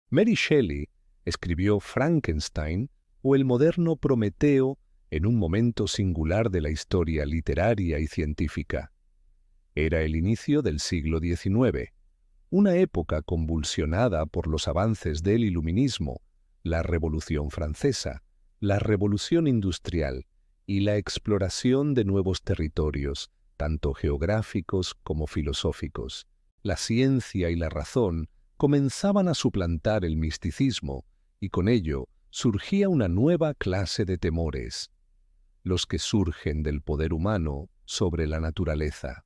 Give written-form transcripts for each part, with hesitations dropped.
Mary Shelley escribió Frankenstein o el moderno Prometeo en un momento singular de la historia literaria y científica. Era el inicio del siglo XIX, una época convulsionada por los avances del Iluminismo, la Revolución Francesa, la Revolución Industrial y la exploración de nuevos territorios, tanto geográficos como filosóficos. La ciencia y la razón comenzaban a suplantar el misticismo, y con ello surgía una nueva clase de temores, los que surgen del poder humano sobre la naturaleza.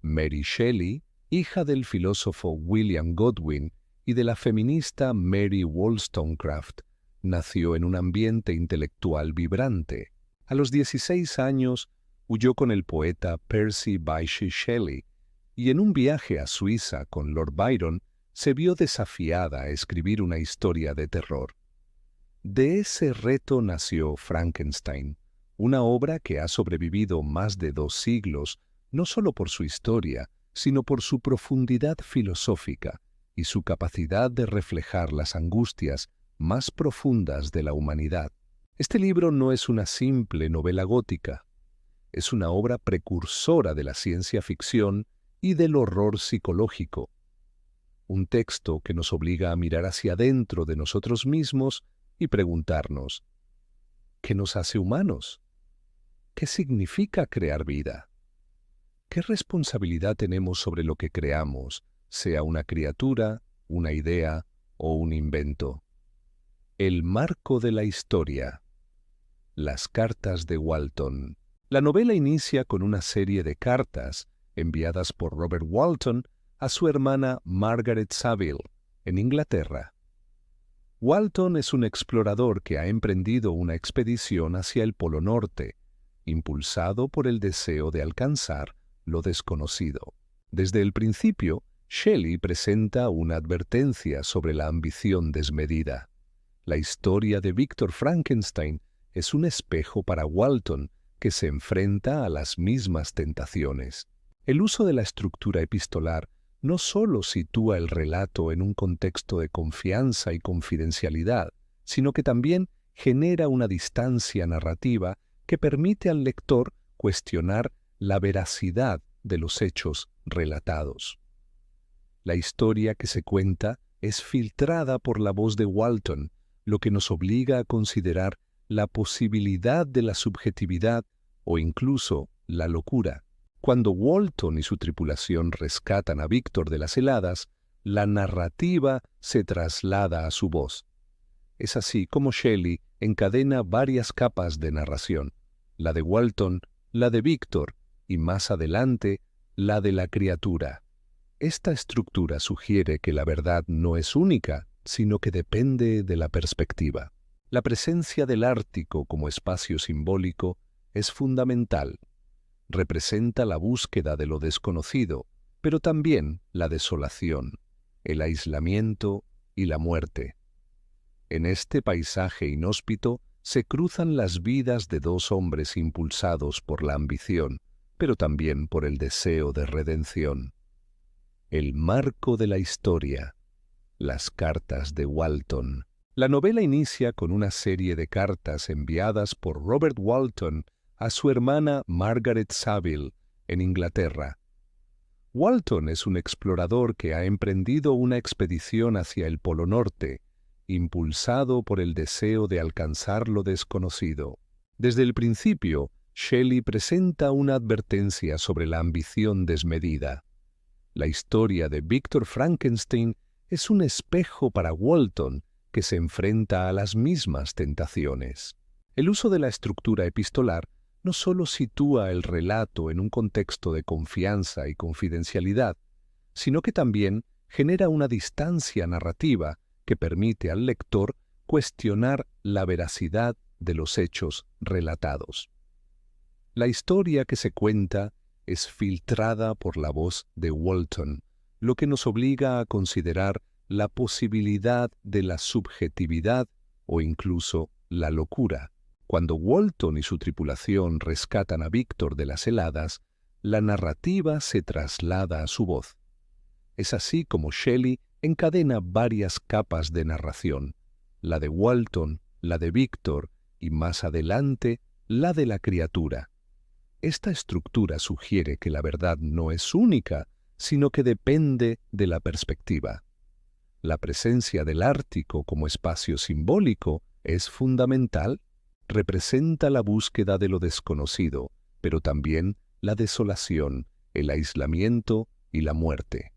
Mary Shelley, hija del filósofo William Godwin y de la feminista Mary Wollstonecraft, nació en un ambiente intelectual vibrante. A los 16 años huyó con el poeta Percy Bysshe Shelley y en un viaje a Suiza con Lord Byron se vio desafiada a escribir una historia de terror. De ese reto nació Frankenstein, una obra que ha sobrevivido más de 2 siglos, no solo por su historia, sino por su profundidad filosófica y su capacidad de reflejar las angustias más profundas de la humanidad. Este libro no es una simple novela gótica, es una obra precursora de la ciencia ficción y del horror psicológico. Un texto que nos obliga a mirar hacia adentro de nosotros mismos y preguntarnos, ¿qué nos hace humanos? ¿Qué significa crear vida? ¿Qué responsabilidad tenemos sobre lo que creamos, sea una criatura, una idea o un invento? El marco de la historia. Las cartas de Walton. La novela inicia con una serie de cartas enviadas por Robert Walton a su hermana Margaret Saville, en Inglaterra. Walton es un explorador que ha emprendido una expedición hacia el Polo Norte, impulsado por el deseo de alcanzar lo desconocido. Desde el principio, Shelley presenta una advertencia sobre la ambición desmedida. La historia de Víctor Frankenstein es un espejo para Walton, que se enfrenta a las mismas tentaciones. El uso de la estructura epistolar no solo sitúa el relato en un contexto de confianza y confidencialidad, sino que también genera una distancia narrativa que permite al lector cuestionar la veracidad de los hechos relatados. La historia que se cuenta es filtrada por la voz de Walton, lo que nos obliga a considerar la posibilidad de la subjetividad o incluso la locura. Cuando Walton y su tripulación rescatan a Víctor de las heladas, la narrativa se traslada a su voz. Es así como Shelley encadena varias capas de narración, la de Walton, la de Víctor y más adelante la de la criatura. Esta estructura sugiere que la verdad no es única, sino que depende de la perspectiva. La presencia del Ártico como espacio simbólico es fundamental. Representa la búsqueda de lo desconocido, pero también la desolación, el aislamiento y la muerte. En este paisaje inhóspito se cruzan las vidas de 2 hombres impulsados por la ambición, pero también por el deseo de redención. El marco de la historia. Las cartas de Walton. La novela inicia con una serie de cartas enviadas por Robert Walton a su hermana Margaret Saville, en Inglaterra. Walton es un explorador que ha emprendido una expedición hacia el Polo Norte, impulsado por el deseo de alcanzar lo desconocido. Desde el principio, Shelley presenta una advertencia sobre la ambición desmedida. La historia de Víctor Frankenstein es un espejo para Walton, que se enfrenta a las mismas tentaciones. El uso de la estructura epistolar no solo sitúa el relato en un contexto de confianza y confidencialidad, sino que también genera una distancia narrativa que permite al lector cuestionar la veracidad de los hechos relatados. La historia que se cuenta es filtrada por la voz de Walton, lo que nos obliga a considerar la posibilidad de la subjetividad o incluso la locura. Cuando Walton y su tripulación rescatan a Víctor de las heladas, la narrativa se traslada a su voz. Es así como Shelley encadena varias capas de narración, la de Walton, la de Víctor y más adelante la de la criatura. Esta estructura sugiere que la verdad no es única, sino que depende de la perspectiva. La presencia del Ártico como espacio simbólico es fundamental, representa la búsqueda de lo desconocido, pero también la desolación, el aislamiento y la muerte.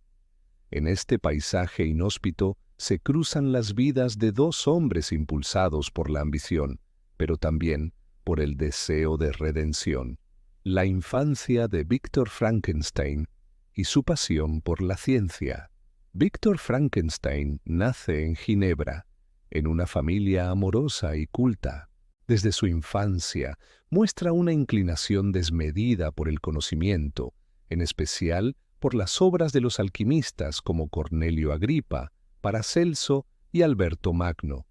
En este paisaje inhóspito se cruzan las vidas de dos hombres impulsados por la ambición, pero también por el deseo de redención. La infancia de Víctor Frankenstein y su pasión por la ciencia. Víctor Frankenstein nace en Ginebra, en una familia amorosa y culta. Desde su infancia muestra una inclinación desmedida por el conocimiento, en especial por las obras de los alquimistas como Cornelio Agripa, Paracelso y Alberto Magno.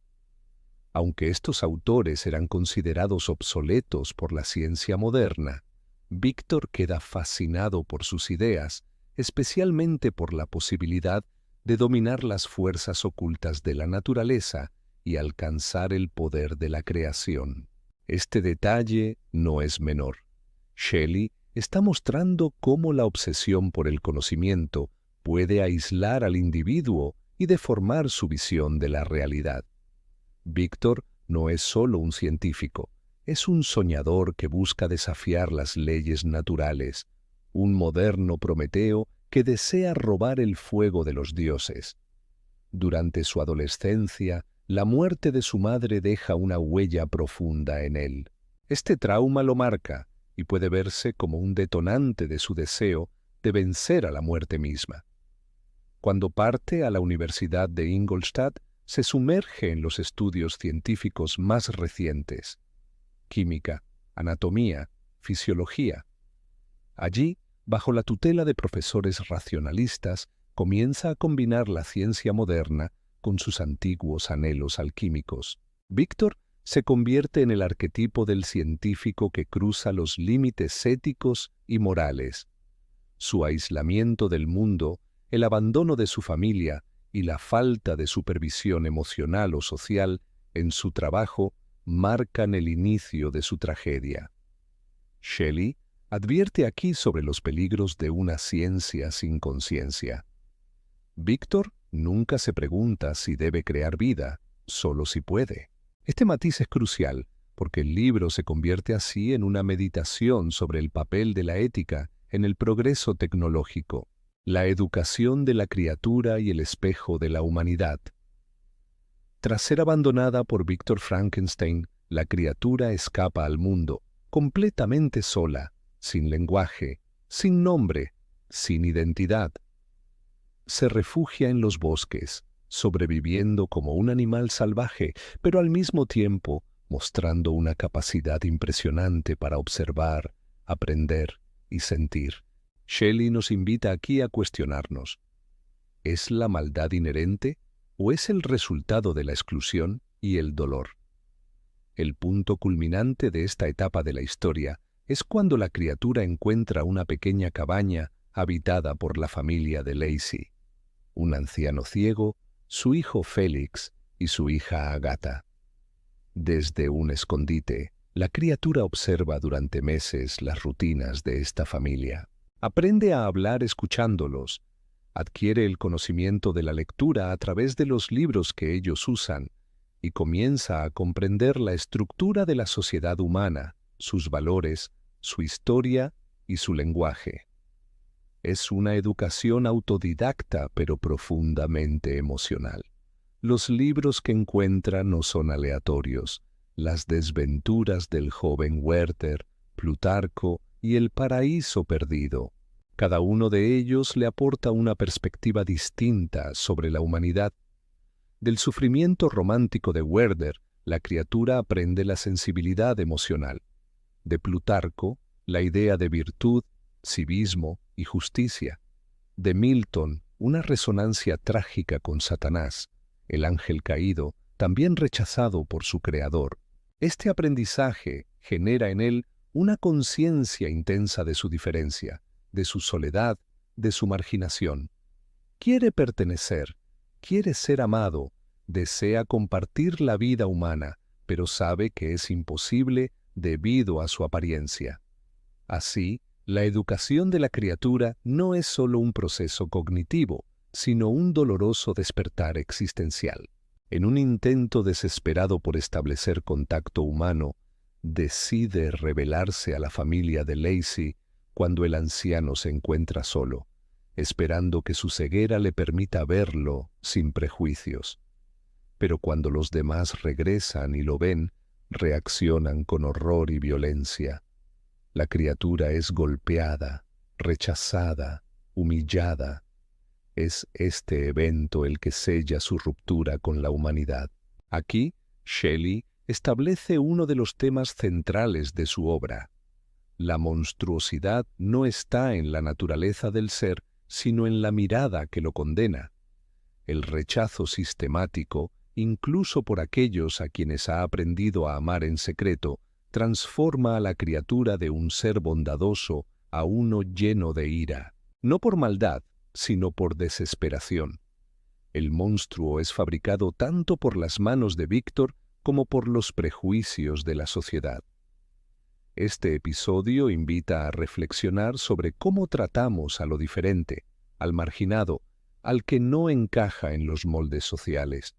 Aunque estos autores eran considerados obsoletos por la ciencia moderna, Víctor queda fascinado por sus ideas, especialmente por la posibilidad de dominar las fuerzas ocultas de la naturaleza y alcanzar el poder de la creación. Este detalle no es menor. Shelley está mostrando cómo la obsesión por el conocimiento puede aislar al individuo y deformar su visión de la realidad. Víctor no es solo un científico, es un soñador que busca desafiar las leyes naturales, un moderno Prometeo que desea robar el fuego de los dioses. Durante su adolescencia, la muerte de su madre deja una huella profunda en él. Este trauma lo marca y puede verse como un detonante de su deseo de vencer a la muerte misma. Cuando parte a la Universidad de Ingolstadt, se sumerge en los estudios científicos más recientes: química, anatomía, fisiología. Allí, bajo la tutela de profesores racionalistas, comienza a combinar la ciencia moderna con sus antiguos anhelos alquímicos. Víctor se convierte en el arquetipo del científico que cruza los límites éticos y morales. Su aislamiento del mundo, el abandono de su familia y la falta de supervisión emocional o social en su trabajo marcan el inicio de su tragedia. Shelley advierte aquí sobre los peligros de una ciencia sin conciencia. Víctor nunca se pregunta si debe crear vida, solo si puede. Este matiz es crucial, porque el libro se convierte así en una meditación sobre el papel de la ética en el progreso tecnológico, la educación de la criatura y el espejo de la humanidad. Tras ser abandonada por Víctor Frankenstein, la criatura escapa al mundo, completamente sola, sin lenguaje, sin nombre, sin identidad. Se refugia en los bosques, sobreviviendo como un animal salvaje, pero al mismo tiempo mostrando una capacidad impresionante para observar, aprender y sentir. Shelley nos invita aquí a cuestionarnos: ¿es la maldad inherente o es el resultado de la exclusión y el dolor? El punto culminante de esta etapa de la historia es cuando la criatura encuentra una pequeña cabaña habitada por la familia de Lacey, un anciano ciego, su hijo Félix y su hija Agatha. Desde un escondite, la criatura observa durante meses las rutinas de esta familia. Aprende a hablar escuchándolos, adquiere el conocimiento de la lectura a través de los libros que ellos usan y comienza a comprender la estructura de la sociedad humana, sus valores, su historia y su lenguaje. Es una educación autodidacta pero profundamente emocional. Los libros que encuentra no son aleatorios. Las desventuras del joven Werther, Plutarco y el paraíso perdido. Cada uno de ellos le aporta una perspectiva distinta sobre la humanidad. Del sufrimiento romántico de Werther, la criatura aprende la sensibilidad emocional. De Plutarco, la idea de virtud, civismo y justicia. De Milton, una resonancia trágica con Satanás, el ángel caído, también rechazado por su creador. Este aprendizaje genera en él una conciencia intensa de su diferencia, de su soledad, de su marginación. Quiere pertenecer, quiere ser amado, desea compartir la vida humana, pero sabe que es imposible debido a su apariencia. Así, la educación de la criatura no es solo un proceso cognitivo, sino un doloroso despertar existencial. En un intento desesperado por establecer contacto humano, decide revelarse a la familia de Lacey cuando el anciano se encuentra solo, esperando que su ceguera le permita verlo sin prejuicios. Pero cuando los demás regresan y lo ven, reaccionan con horror y violencia. La criatura es golpeada, rechazada, humillada. Es este evento el que sella su ruptura con la humanidad. Aquí, Shelley establece uno de los temas centrales de su obra. La monstruosidad no está en la naturaleza del ser, sino en la mirada que lo condena. El rechazo sistemático, incluso por aquellos a quienes ha aprendido a amar en secreto, transforma a la criatura de un ser bondadoso a uno lleno de ira, no por maldad, sino por desesperación. El monstruo es fabricado tanto por las manos de Víctor como por los prejuicios de la sociedad. Este episodio invita a reflexionar sobre cómo tratamos a lo diferente, al marginado, al que no encaja en los moldes sociales.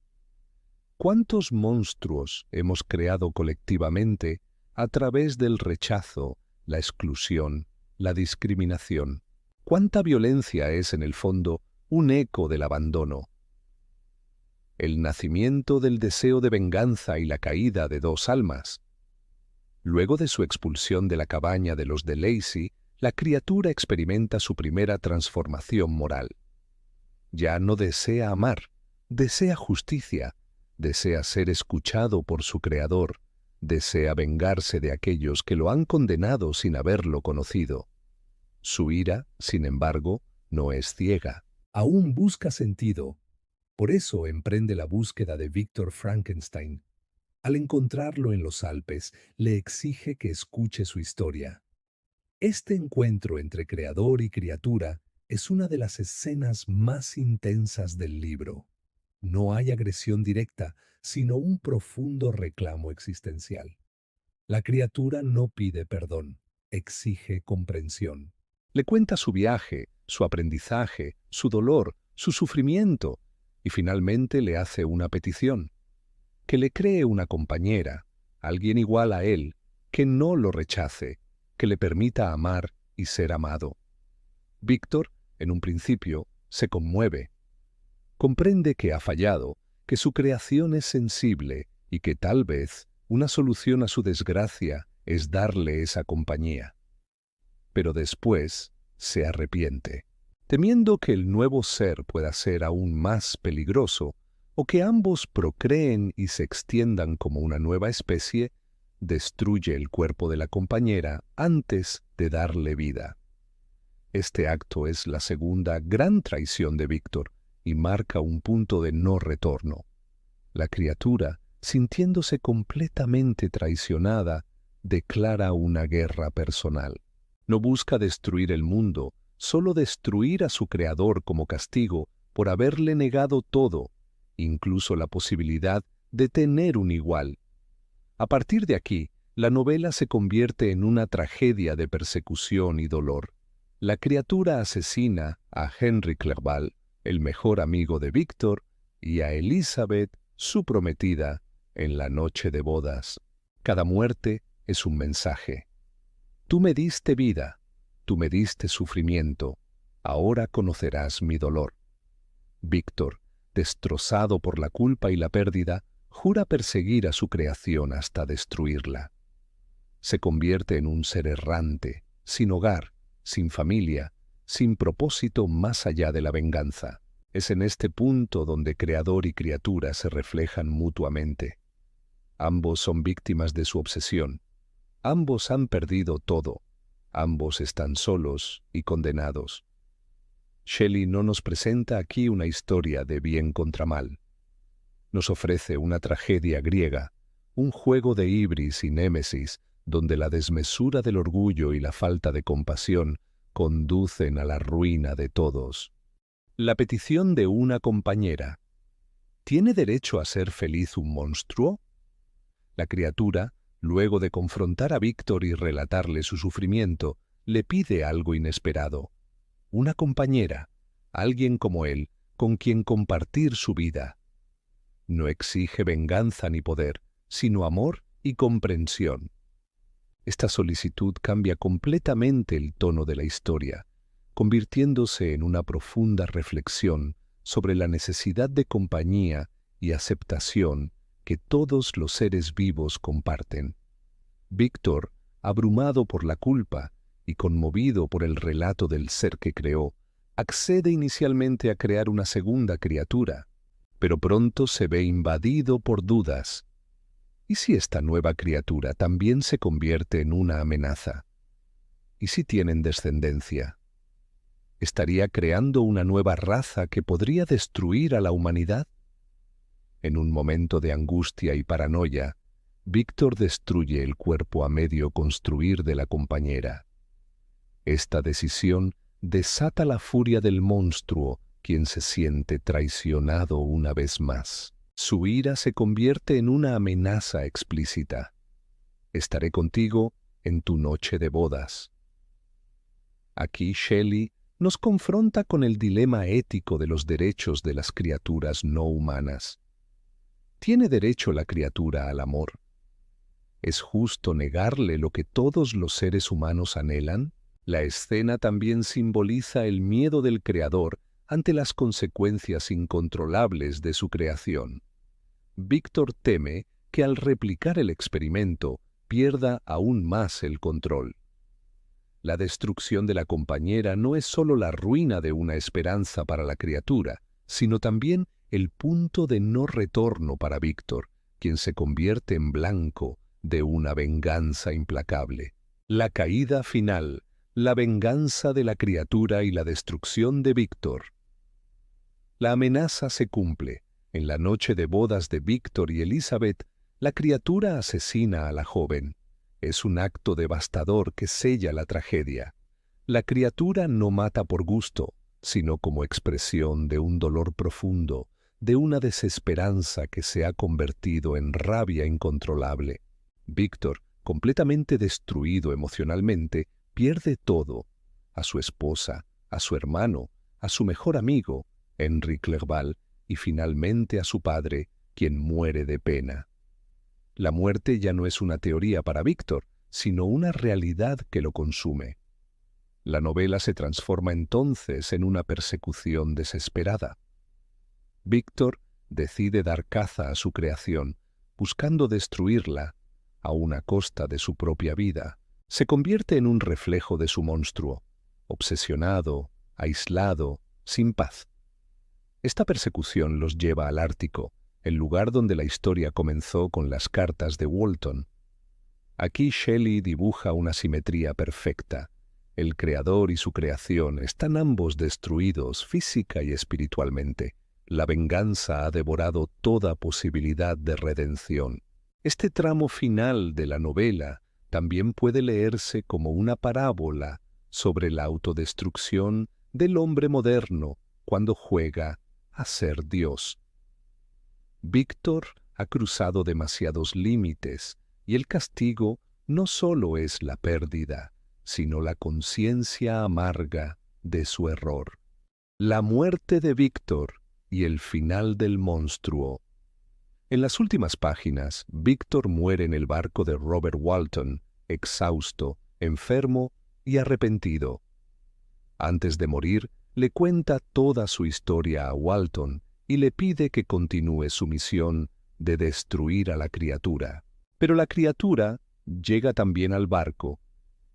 ¿Cuántos monstruos hemos creado colectivamente a través del rechazo, la exclusión, la discriminación? ¿Cuánta violencia es, en el fondo, un eco del abandono? El nacimiento del deseo de venganza y la caída de dos almas. Luego de su expulsión de la cabaña de los de Lacey, la criatura experimenta su primera transformación moral. Ya no desea amar, desea justicia, desea ser escuchado por su creador, desea vengarse de aquellos que lo han condenado sin haberlo conocido. Su ira, sin embargo, no es ciega. Aún busca sentido. Por eso emprende la búsqueda de Víctor Frankenstein. Al encontrarlo en los Alpes, le exige que escuche su historia. Este encuentro entre creador y criatura es una de las escenas más intensas del libro. No hay agresión directa, sino un profundo reclamo existencial. La criatura no pide perdón, exige comprensión. Le cuenta su viaje, su aprendizaje, su dolor, su sufrimiento, y finalmente le hace una petición: que le cree una compañera, alguien igual a él, que no lo rechace, que le permita amar y ser amado. Víctor, en un principio, se conmueve. Comprende que ha fallado, que su creación es sensible y que tal vez una solución a su desgracia es darle esa compañía. Pero después se arrepiente, temiendo que el nuevo ser pueda ser aún más peligroso o que ambos procreen y se extiendan como una nueva especie. Destruye el cuerpo de la compañera antes de darle vida. Este acto es la segunda gran traición de Víctor y marca un punto de no retorno. La criatura, sintiéndose completamente traicionada, declara una guerra personal. No busca destruir el mundo, solo destruir a su creador como castigo por haberle negado todo, incluso la posibilidad de tener un igual. A partir de aquí, la novela se convierte en una tragedia de persecución y dolor. La criatura asesina a Henry Clerval, el mejor amigo de Víctor, y a Elizabeth, su prometida, en la noche de bodas. Cada muerte es un mensaje. Tú me diste vida, tú me diste sufrimiento, ahora conocerás mi dolor. Víctor, destrozado por la culpa y la pérdida, jura perseguir a su creación hasta destruirla. Se convierte en un ser errante, sin hogar, sin familia, sin propósito más allá de la venganza. Es en este punto donde creador y criatura se reflejan mutuamente. Ambos son víctimas de su obsesión. Ambos han perdido todo. Ambos están solos y condenados. Shelley no nos presenta aquí una historia de bien contra mal. Nos ofrece una tragedia griega, un juego de ibris y némesis, donde la desmesura del orgullo y la falta de compasión conducen a la ruina de todos. La petición de una compañera. ¿Tiene derecho a ser feliz un monstruo? La criatura, luego de confrontar a Víctor y relatarle su sufrimiento, le pide algo inesperado. Una compañera, alguien como él, con quien compartir su vida. No exige venganza ni poder, sino amor y comprensión. Esta solicitud cambia completamente el tono de la historia, convirtiéndose en una profunda reflexión sobre la necesidad de compañía y aceptación que todos los seres vivos comparten. Víctor, abrumado por la culpa y conmovido por el relato del ser que creó, accede inicialmente a crear una segunda criatura, pero pronto se ve invadido por dudas. ¿Y si esta nueva criatura también se convierte en una amenaza? ¿Y si tienen descendencia? ¿Estaría creando una nueva raza que podría destruir a la humanidad? En un momento de angustia y paranoia, Víctor destruye el cuerpo a medio construir de la compañera. Esta decisión desata la furia del monstruo, quien se siente traicionado una vez más. Su ira se convierte en una amenaza explícita. Estaré contigo en tu noche de bodas. Aquí Shelley nos confronta con el dilema ético de los derechos de las criaturas no humanas. ¿Tiene derecho la criatura al amor? ¿Es justo negarle lo que todos los seres humanos anhelan? La escena también simboliza el miedo del creador ante las consecuencias incontrolables de su creación. Víctor teme que al replicar el experimento pierda aún más el control. La destrucción de la compañera no es solo la ruina de una esperanza para la criatura, sino también el punto de no retorno para Víctor, quien se convierte en blanco de una venganza implacable. La caída final, la venganza de la criatura y la destrucción de Víctor. La amenaza se cumple. En la noche de bodas de Víctor y Elizabeth, la criatura asesina a la joven. Es un acto devastador que sella la tragedia. La criatura no mata por gusto, sino como expresión de un dolor profundo, de una desesperanza que se ha convertido en rabia incontrolable. Víctor, completamente destruido emocionalmente, pierde todo: a su esposa, a su hermano, a su mejor amigo, Henry Clerval, y finalmente a su padre, quien muere de pena. La muerte ya no es una teoría para Víctor, sino una realidad que lo consume. La novela se transforma entonces en una persecución desesperada. Víctor decide dar caza a su creación, buscando destruirla, aun a costa de su propia vida. Se convierte en un reflejo de su monstruo, obsesionado, aislado, sin paz. Esta persecución los lleva al Ártico, el lugar donde la historia comenzó con las cartas de Walton. Aquí Shelley dibuja una simetría perfecta. El creador y su creación están ambos destruidos física y espiritualmente. La venganza ha devorado toda posibilidad de redención. Este tramo final de la novela también puede leerse como una parábola sobre la autodestrucción del hombre moderno cuando juega a ser Dios. Víctor ha cruzado demasiados límites y el castigo no solo es la pérdida, sino la conciencia amarga de su error. La muerte de Víctor y el final del monstruo. En las últimas páginas, Víctor muere en el barco de Robert Walton, exhausto, enfermo y arrepentido. Antes de morir, le cuenta toda su historia a Walton y le pide que continúe su misión de destruir a la criatura. Pero la criatura llega también al barco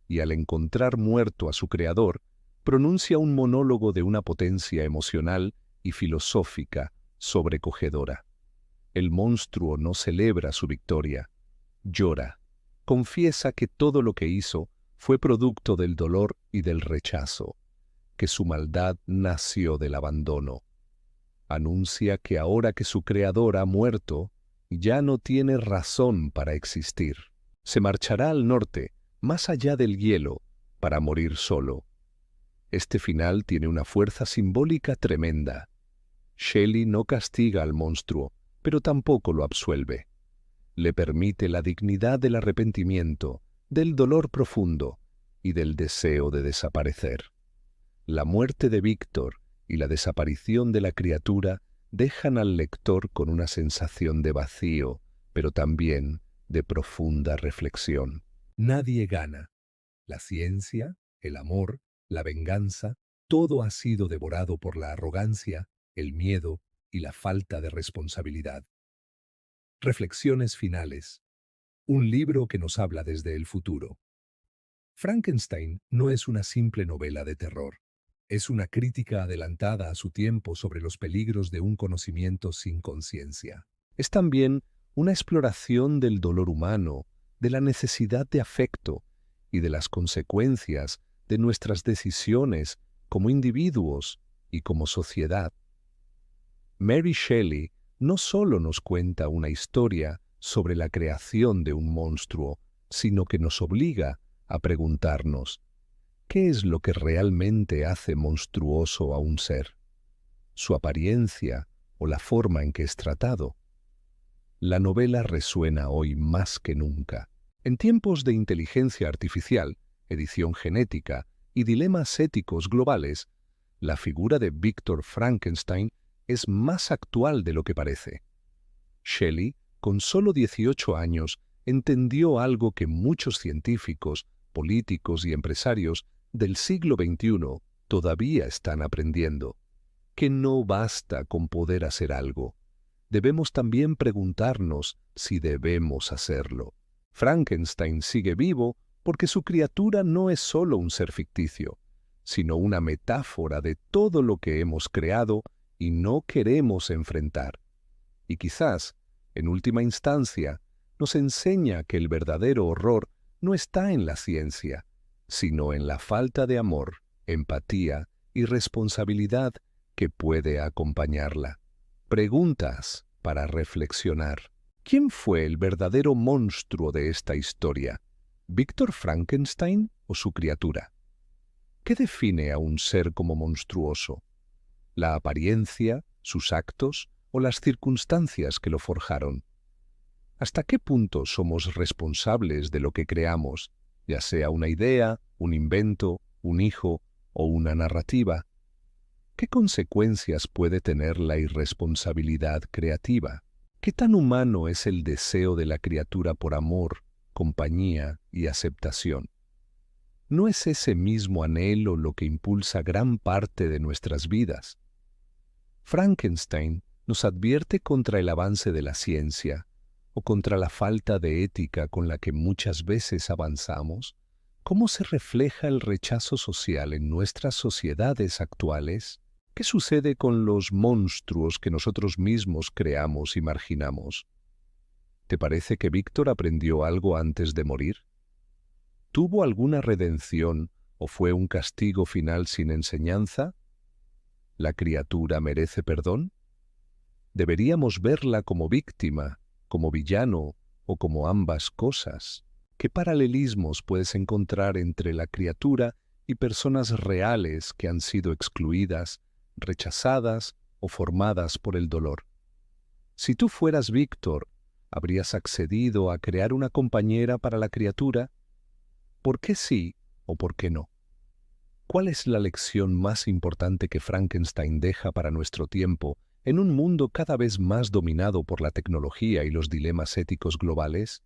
y al encontrar muerto a su creador, pronuncia un monólogo de una potencia emocional y filosófica sobrecogedora. El monstruo no celebra su victoria, llora, confiesa que todo lo que hizo fue producto del dolor y del rechazo, que su maldad nació del abandono. Anuncia que ahora que su creador ha muerto, ya no tiene razón para existir. Se marchará al norte, más allá del hielo, para morir solo. Este final tiene una fuerza simbólica tremenda. Shelley no castiga al monstruo, pero tampoco lo absuelve. Le permite la dignidad del arrepentimiento, del dolor profundo y del deseo de desaparecer. La muerte de Víctor y la desaparición de la criatura dejan al lector con una sensación de vacío, pero también de profunda reflexión. Nadie gana. La ciencia, el amor, la venganza, todo ha sido devorado por la arrogancia, el miedo y la falta de responsabilidad. Reflexiones finales. Un libro que nos habla desde el futuro. Frankenstein no es una simple novela de terror. Es una crítica adelantada a su tiempo sobre los peligros de un conocimiento sin conciencia. Es también una exploración del dolor humano, de la necesidad de afecto y de las consecuencias de nuestras decisiones como individuos y como sociedad. Mary Shelley no solo nos cuenta una historia sobre la creación de un monstruo, sino que nos obliga a preguntarnos, ¿qué es lo que realmente hace monstruoso a un ser? ¿Su apariencia o la forma en que es tratado? La novela resuena hoy más que nunca. En tiempos de inteligencia artificial, edición genética y dilemas éticos globales, la figura de Víctor Frankenstein es más actual de lo que parece. Shelley, con solo 18 años, entendió algo que muchos científicos, políticos y empresarios del siglo XXI todavía están aprendiendo, que no basta con poder hacer algo. Debemos también preguntarnos si debemos hacerlo. Frankenstein sigue vivo porque su criatura no es solo un ser ficticio, sino una metáfora de todo lo que hemos creado y no queremos enfrentar. Y quizás, en última instancia, nos enseña que el verdadero horror no está en la ciencia, sino en la falta de amor, empatía y responsabilidad que puede acompañarla. Preguntas para reflexionar. ¿Quién fue el verdadero monstruo de esta historia? ¿Víctor Frankenstein o su criatura? ¿Qué define a un ser como monstruoso? ¿La apariencia, sus actos o las circunstancias que lo forjaron? ¿Hasta qué punto somos responsables de lo que creamos, ya sea una idea, un invento, un hijo o una narrativa? ¿Qué consecuencias puede tener la irresponsabilidad creativa? ¿Qué tan humano es el deseo de la criatura por amor, compañía y aceptación? ¿No es ese mismo anhelo lo que impulsa gran parte de nuestras vidas? Frankenstein nos advierte contra el avance de la ciencia o contra la falta de ética con la que muchas veces avanzamos. ¿Cómo se refleja el rechazo social en nuestras sociedades actuales? ¿Qué sucede con los monstruos que nosotros mismos creamos y marginamos? ¿Te parece que Víctor aprendió algo antes de morir? ¿Tuvo alguna redención o fue un castigo final sin enseñanza? ¿La criatura merece perdón? ¿Deberíamos verla como víctima, como villano o como ambas cosas? ¿Qué paralelismos puedes encontrar entre la criatura y personas reales que han sido excluidas, rechazadas o formadas por el dolor? Si tú fueras Víctor, ¿habrías accedido a crear una compañera para la criatura? ¿Por qué sí o por qué no? ¿Cuál es la lección más importante que Frankenstein deja para nuestro tiempo en un mundo cada vez más dominado por la tecnología y los dilemas éticos globales?